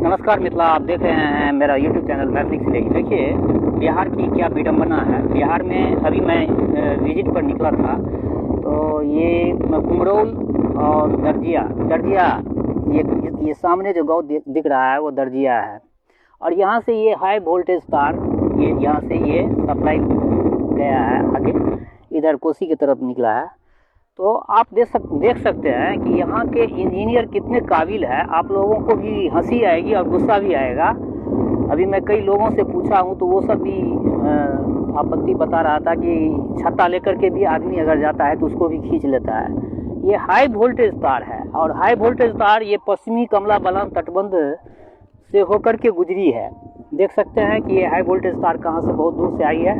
नमस्कार मित्रा, आप देख रहे हैं मेरा YouTube चैनल मैथिली सिलेगी। देखिए बिहार की क्या विडम्बना है। बिहार में अभी मैं विजिट पर निकला था, तो ये कुमरौल और दर्जिया ये सामने जो गांव दिख रहा है वो दर्जिया है। और यहाँ से ये हाई वोल्टेज तार ये यहाँ से ये सप्लाई गया है आगे, इधर कोसी की तरफ निकला है। तो आप देख सकते हैं कि यहाँ के इंजीनियर कितने काबिल है। आप लोगों को भी हंसी आएगी और गुस्सा भी आएगा। अभी मैं कई लोगों से पूछा हूँ तो वो सब भी आपत्ति बता रहा था कि छत्ता लेकर के भी आदमी अगर जाता है तो उसको भी खींच लेता है। ये हाई वोल्टेज तार है और हाई वोल्टेज तार ये पश्चिमी कमला बलान तटबंध से होकर के गुजरी है। देख सकते हैं कि ये हाई वोल्टेज तार कहाँ से बहुत दूर से आई है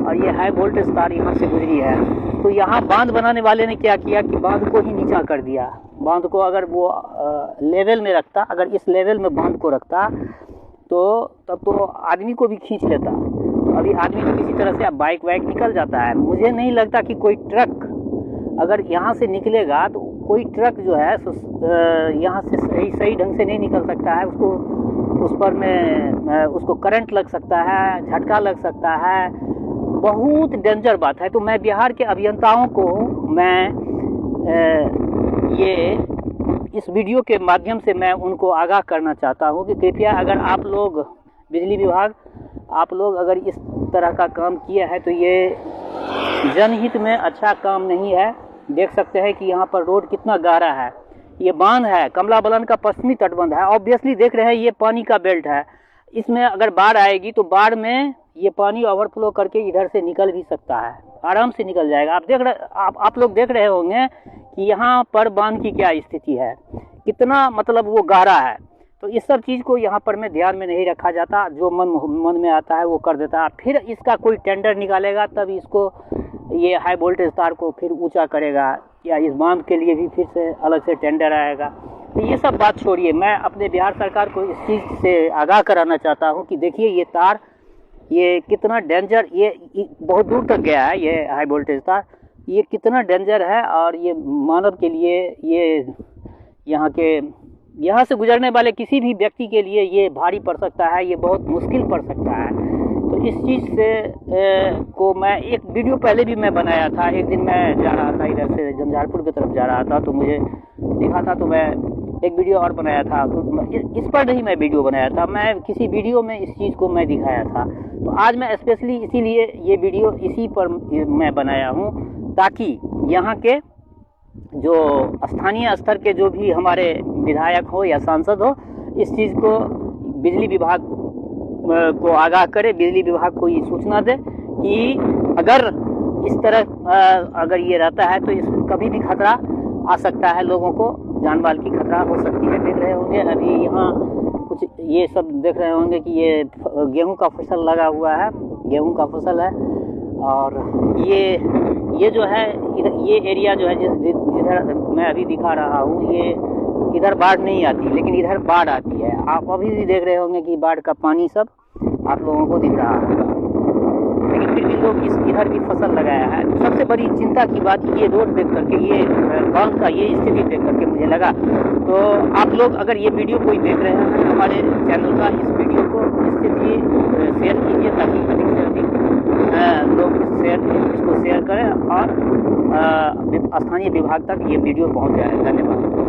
और ये हाई वोल्टेज तार यहाँ से गुजरी है। तो यहाँ बांध बनाने वाले ने क्या किया कि बांध को ही नीचा कर दिया। बांध को अगर वो लेवल में रखता, अगर इस लेवल में बांध को रखता तो तब तो आदमी को भी खींच लेता। तो अभी आदमी तो किसी तरह से बाइक वाइक निकल जाता है। मुझे नहीं लगता कि कोई ट्रक अगर यहाँ से निकलेगा तो कोई ट्रक जो है यहाँ से सही ढंग से नहीं निकल सकता है। उसको उस पर में उसको करंट लग सकता है, झटका लग सकता है, बहुत डेंजर बात है। तो मैं बिहार के अभियंताओं को मैं ये इस वीडियो के माध्यम से मैं उनको आगाह करना चाहता हूँ कि कृपया अगर आप लोग बिजली विभाग आप लोग अगर इस तरह का काम किया है तो ये जनहित में अच्छा काम नहीं है। देख सकते हैं कि यहाँ पर रोड कितना गहरा है। ये बांध है, कमला बलान का पश्चिमी तटबंध है। ऑब्वियसली देख रहे हैं ये पानी का बेल्ट है। इसमें अगर बाढ़ आएगी तो बाढ़ में ये पानी ओवरफ्लो करके इधर से निकल भी सकता है, आराम से निकल जाएगा। आप लोग देख रहे होंगे कि यहाँ पर बांध की क्या स्थिति है, कितना मतलब वो गहरा है। तो इस सब चीज़ को यहाँ पर में ध्यान में नहीं रखा जाता। जो मन में आता है वो कर देता है। फिर इसका कोई टेंडर निकालेगा तब इसको ये हाई वोल्टेज तार को फिर ऊंचा करेगा या इस बांध के लिए भी फिर से अलग से टेंडर आएगा। तो ये सब बात छोड़िए, मैं अपने बिहार सरकार को इस चीज़ से आगाह कराना चाहता हूँ कि देखिए ये तार ये कितना डेंजर, ये बहुत दूर तक गया है। ये हाई वोल्टेज तार ये कितना डेंजर है और ये मानव के लिए, ये यहाँ से गुजरने वाले किसी भी व्यक्ति के लिए ये भारी पड़ सकता है, ये बहुत मुश्किल पड़ सकता है। तो इस चीज़ से को मैं एक वीडियो पहले भी मैं बनाया था। एक दिन मैं जा रहा था इधर से झंझारपुर की तरफ जा रहा था तो मुझे दिखा था, तो मैं एक वीडियो और बनाया था। तो इस पर नहीं मैं वीडियो बनाया था, मैं किसी वीडियो में इस चीज़ को मैं दिखाया था। तो आज मैं स्पेशली इसीलिए ये वीडियो इसी पर मैं बनाया हूँ ताकि यहाँ के जो स्थानीय स्तर के जो भी हमारे विधायक हो या सांसद हो इस चीज़ को बिजली विभाग को आगाह करे, बिजली विभाग को ये सूचना दे कि अगर इस तरह अगर ये रहता है तो इस कभी भी खतरा आ सकता है, लोगों को जान माल की खतरा हो सकती है। देख रहे होंगे अभी यहाँ कुछ ये सब देख रहे होंगे कि ये गेहूं का फसल लगा हुआ है, गेहूं का फसल है। और ये जो है ये एरिया जो है जिधर मैं अभी दिखा रहा हूँ ये इधर बाढ़ नहीं आती, लेकिन इधर बाढ़ आती है। आप अभी भी देख रहे होंगे कि बाढ़ का पानी सब आप लोगों को दिख रहा होगा, लेकिन फिर भी लोग इधर भी फसल लगाया है। सबसे बड़ी चिंता की बात ये रोड देख करके, ये बांध का ये स्थिति देख करके मुझे लगा। तो आप लोग अगर ये वीडियो कोई देख रहे हैं हमारे चैनल का, इस वीडियो को स्थिति शेयर कीजिए ताकि अधिक से अधिक लोग इसको शेयर करें और स्थानीय विभाग तक ये वीडियो पहुँच जाए। धन्यवाद।